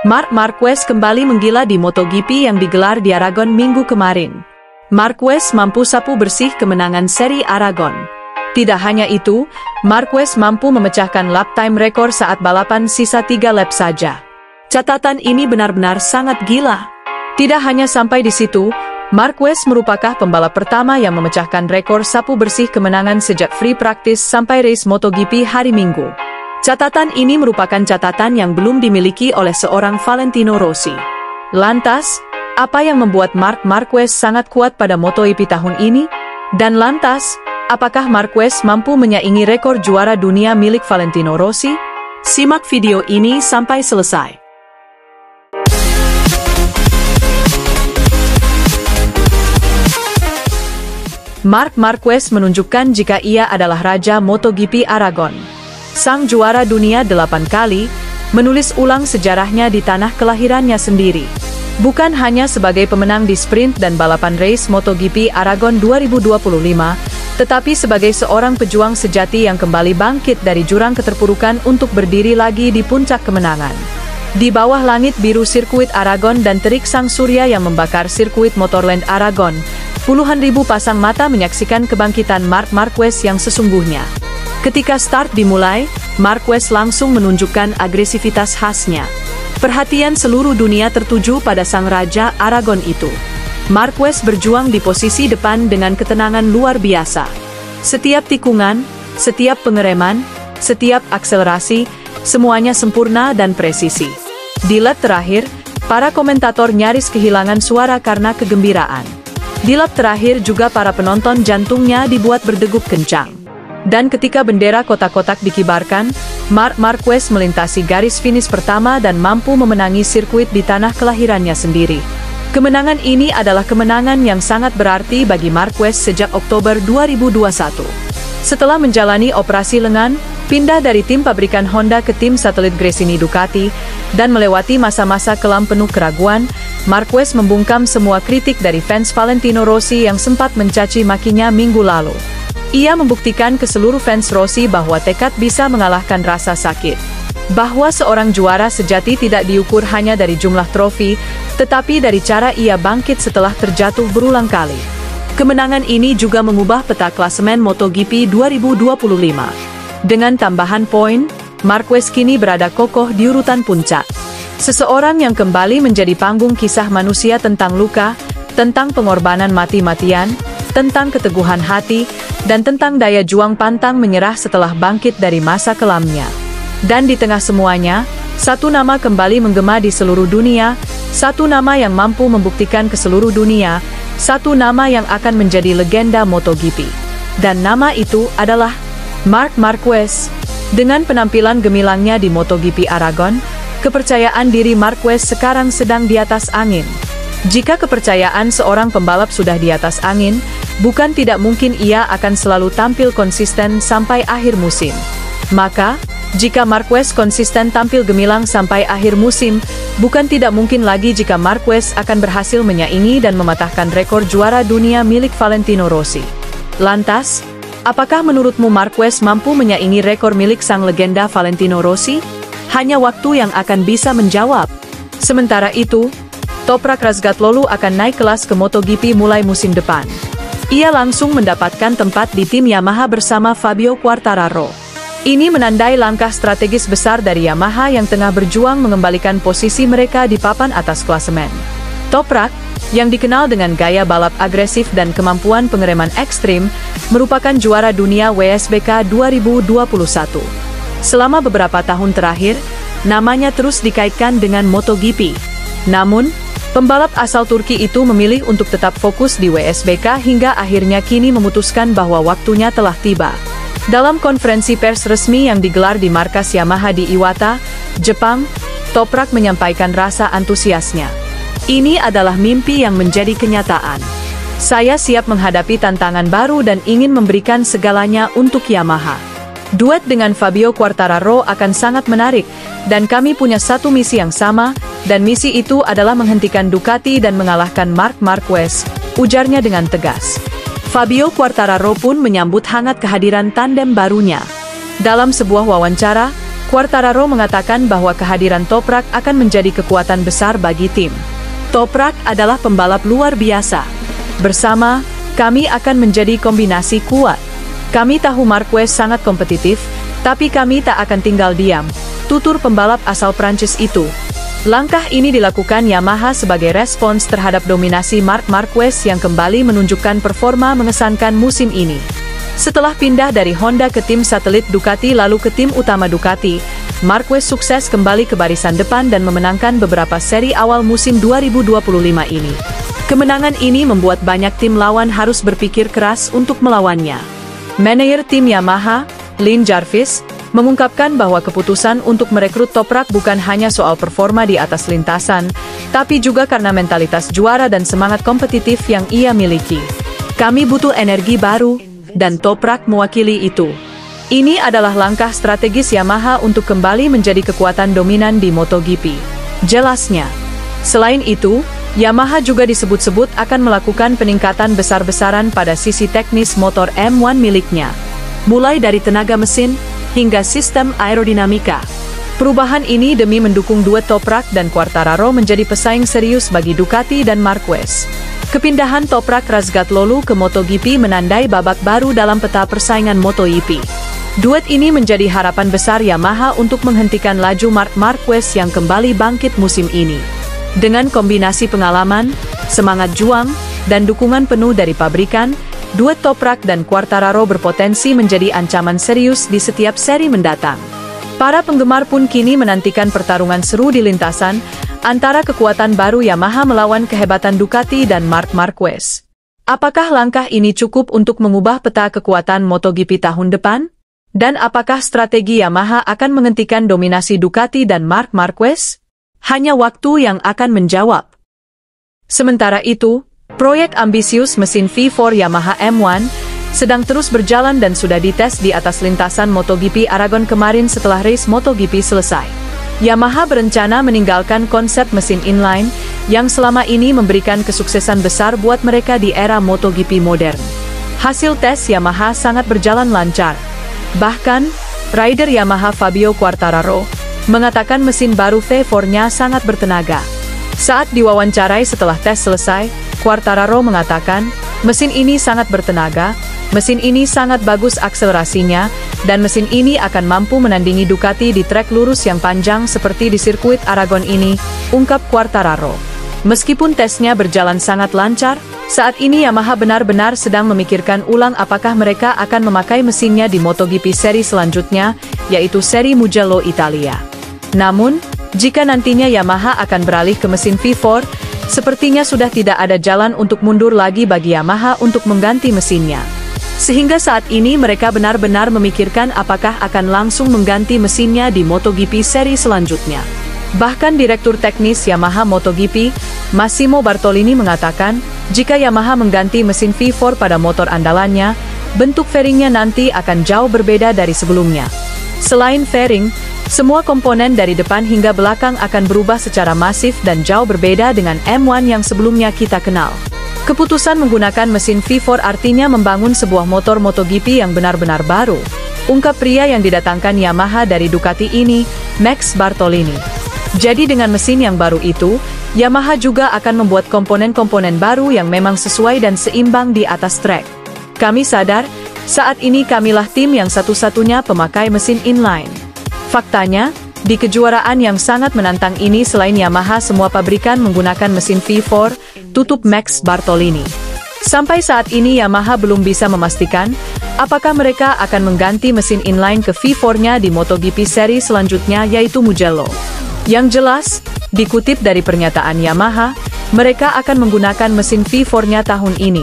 Marc Marquez kembali menggila di MotoGP yang digelar di Aragon minggu kemarin. Marquez mampu sapu bersih kemenangan seri Aragon. Tidak hanya itu, Marquez mampu memecahkan lap time rekor saat balapan sisa 3 lap saja. Catatan ini benar-benar sangat gila. Tidak hanya sampai di situ, Marquez merupakan pembalap pertama yang memecahkan rekor sapu bersih kemenangan sejak free practice sampai race MotoGP hari Minggu. Catatan ini merupakan catatan yang belum dimiliki oleh seorang Valentino Rossi. Lantas, apa yang membuat Marc Marquez sangat kuat pada MotoGP tahun ini? Dan lantas, apakah Marquez mampu menyaingi rekor juara dunia milik Valentino Rossi? Simak video ini sampai selesai. Marc Marquez menunjukkan jika ia adalah raja MotoGP Aragon. Sang juara dunia 8 kali, menulis ulang sejarahnya di tanah kelahirannya sendiri. Bukan hanya sebagai pemenang di sprint dan balapan race MotoGP Aragon 2025, tetapi sebagai seorang pejuang sejati yang kembali bangkit dari jurang keterpurukan untuk berdiri lagi di puncak kemenangan. Di bawah langit biru sirkuit Aragon dan terik sang surya yang membakar sirkuit Motorland Aragon, puluhan ribu pasang mata menyaksikan kebangkitan Marc Marquez yang sesungguhnya. Ketika start dimulai, Marquez langsung menunjukkan agresivitas khasnya. Perhatian seluruh dunia tertuju pada sang raja Aragon itu. Marquez berjuang di posisi depan dengan ketenangan luar biasa. Setiap tikungan, setiap pengereman, setiap akselerasi, semuanya sempurna dan presisi. Di lap terakhir, para komentator nyaris kehilangan suara karena kegembiraan. Di lap terakhir juga para penonton jantungnya dibuat berdegup kencang. Dan ketika bendera kotak-kotak dikibarkan, Marc Marquez melintasi garis finish pertama dan mampu memenangi sirkuit di tanah kelahirannya sendiri. Kemenangan ini adalah kemenangan yang sangat berarti bagi Marquez sejak Oktober 2021. Setelah menjalani operasi lengan, pindah dari tim pabrikan Honda ke tim satelit Gresini Ducati, dan melewati masa-masa kelam penuh keraguan, Marquez membungkam semua kritik dari fans Valentino Rossi yang sempat mencaci makinya minggu lalu. Ia membuktikan ke seluruh fans Rossi bahwa tekad bisa mengalahkan rasa sakit. Bahwa seorang juara sejati tidak diukur hanya dari jumlah trofi, tetapi dari cara ia bangkit setelah terjatuh berulang kali. Kemenangan ini juga mengubah peta klasemen MotoGP 2025. Dengan tambahan poin, Marquez kini berada kokoh di urutan puncak. Seseorang yang kembali menjadi panggung kisah manusia tentang luka, tentang pengorbanan mati-matian, tentang keteguhan hati, dan tentang daya juang pantang menyerah setelah bangkit dari masa kelamnya. Dan di tengah semuanya, satu nama kembali menggema di seluruh dunia, satu nama yang mampu membuktikan ke seluruh dunia, satu nama yang akan menjadi legenda MotoGP. Dan nama itu adalah Marc Marquez. Dengan penampilan gemilangnya di MotoGP Aragon, kepercayaan diri Marquez sekarang sedang di atas angin. Jika kepercayaan seorang pembalap sudah di atas angin, bukan tidak mungkin ia akan selalu tampil konsisten sampai akhir musim. Maka, jika Marquez konsisten tampil gemilang sampai akhir musim, bukan tidak mungkin lagi jika Marquez akan berhasil menyaingi dan mematahkan rekor juara dunia milik Valentino Rossi. Lantas, apakah menurutmu Marquez mampu menyaingi rekor milik sang legenda Valentino Rossi? Hanya waktu yang akan bisa menjawab. Sementara itu, Toprak Razgatlioglu akan naik kelas ke MotoGP mulai musim depan. Ia langsung mendapatkan tempat di tim Yamaha bersama Fabio Quartararo. Ini menandai langkah strategis besar dari Yamaha yang tengah berjuang mengembalikan posisi mereka di papan atas klasemen. Toprak, yang dikenal dengan gaya balap agresif dan kemampuan pengereman ekstrim, merupakan juara dunia WSBK 2021. Selama beberapa tahun terakhir, namanya terus dikaitkan dengan MotoGP. Namun, pembalap asal Turki itu memilih untuk tetap fokus di WSBK hingga akhirnya kini memutuskan bahwa waktunya telah tiba. Dalam konferensi pers resmi yang digelar di markas Yamaha di Iwata, Jepang, Toprak menyampaikan rasa antusiasnya. Ini adalah mimpi yang menjadi kenyataan. Saya siap menghadapi tantangan baru dan ingin memberikan segalanya untuk Yamaha. Duet dengan Fabio Quartararo akan sangat menarik, dan kami punya satu misi yang sama, dan misi itu adalah menghentikan Ducati dan mengalahkan Marc Marquez, ujarnya dengan tegas. Fabio Quartararo pun menyambut hangat kehadiran tandem barunya. Dalam sebuah wawancara, Quartararo mengatakan bahwa kehadiran Toprak akan menjadi kekuatan besar bagi tim. Toprak adalah pembalap luar biasa. Bersama, kami akan menjadi kombinasi kuat. Kami tahu Marquez sangat kompetitif, tapi kami tak akan tinggal diam, tutur pembalap asal Prancis itu. Langkah ini dilakukan Yamaha sebagai respons terhadap dominasi Marc Marquez yang kembali menunjukkan performa mengesankan musim ini. Setelah pindah dari Honda ke tim satelit Ducati lalu ke tim utama Ducati, Marquez sukses kembali ke barisan depan dan memenangkan beberapa seri awal musim 2025 ini. Kemenangan ini membuat banyak tim lawan harus berpikir keras untuk melawannya. Manajer tim Yamaha, Lin Jarvis, mengungkapkan bahwa keputusan untuk merekrut Toprak bukan hanya soal performa di atas lintasan, tapi juga karena mentalitas juara dan semangat kompetitif yang ia miliki. Kami butuh energi baru, dan Toprak mewakili itu. Ini adalah langkah strategis Yamaha untuk kembali menjadi kekuatan dominan di MotoGP. Jelasnya. Selain itu, Yamaha juga disebut-sebut akan melakukan peningkatan besar-besaran pada sisi teknis motor M1 miliknya. Mulai dari tenaga mesin, hingga sistem aerodinamika. Perubahan ini demi mendukung duet Toprak dan Quartararo menjadi pesaing serius bagi Ducati dan Marquez. Kepindahan Toprak Razgatlioglu ke MotoGP menandai babak baru dalam peta persaingan MotoGP. Duet ini menjadi harapan besar Yamaha untuk menghentikan laju Marc Marquez yang kembali bangkit musim ini. Dengan kombinasi pengalaman, semangat juang, dan dukungan penuh dari pabrikan, duet Toprak dan Quartararo berpotensi menjadi ancaman serius di setiap seri mendatang. Para penggemar pun kini menantikan pertarungan seru di lintasan antara kekuatan baru Yamaha melawan kehebatan Ducati dan Marc Marquez. Apakah langkah ini cukup untuk mengubah peta kekuatan MotoGP tahun depan? Dan apakah strategi Yamaha akan menghentikan dominasi Ducati dan Marc Marquez? Hanya waktu yang akan menjawab. Sementara itu, proyek ambisius mesin V4 Yamaha M1 sedang terus berjalan dan sudah dites di atas lintasan MotoGP Aragon kemarin setelah race MotoGP selesai. Yamaha berencana meninggalkan konsep mesin inline yang selama ini memberikan kesuksesan besar buat mereka di era MotoGP modern. Hasil tes Yamaha sangat berjalan lancar. Bahkan, rider Yamaha Fabio Quartararo mengatakan mesin baru V4-nya sangat bertenaga. Saat diwawancarai setelah tes selesai, Quartararo mengatakan, mesin ini sangat bertenaga, mesin ini sangat bagus akselerasinya, dan mesin ini akan mampu menandingi Ducati di trek lurus yang panjang seperti di sirkuit Aragon ini, ungkap Quartararo. Meskipun tesnya berjalan sangat lancar, saat ini Yamaha benar-benar sedang memikirkan ulang apakah mereka akan memakai mesinnya di MotoGP seri selanjutnya, yaitu seri Mugello Italia. Namun, jika nantinya Yamaha akan beralih ke mesin V4, sepertinya sudah tidak ada jalan untuk mundur lagi bagi Yamaha untuk mengganti mesinnya. Sehingga saat ini mereka benar-benar memikirkan apakah akan langsung mengganti mesinnya di MotoGP seri selanjutnya. Bahkan Direktur Teknis Yamaha MotoGP, Massimo Bartolini mengatakan, jika Yamaha mengganti mesin V4 pada motor andalannya, bentuk fairingnya nanti akan jauh berbeda dari sebelumnya. Selain fairing, semua komponen dari depan hingga belakang akan berubah secara masif dan jauh berbeda dengan M1 yang sebelumnya kita kenal. Keputusan menggunakan mesin V4 artinya membangun sebuah motor MotoGP yang benar-benar baru, ungkap pria yang didatangkan Yamaha dari Ducati ini, Max Bartolini. Jadi dengan mesin yang baru itu, Yamaha juga akan membuat komponen-komponen baru yang memang sesuai dan seimbang di atas trek. Kami sadar, saat ini kamilah tim yang satu-satunya pemakai mesin inline. Faktanya, di kejuaraan yang sangat menantang ini selain Yamaha semua pabrikan menggunakan mesin V4, tutup Max Bartolini. Sampai saat ini Yamaha belum bisa memastikan, apakah mereka akan mengganti mesin inline ke V4-nya di MotoGP seri selanjutnya yaitu Mugello. Yang jelas, dikutip dari pernyataan Yamaha, mereka akan menggunakan mesin V4-nya tahun ini.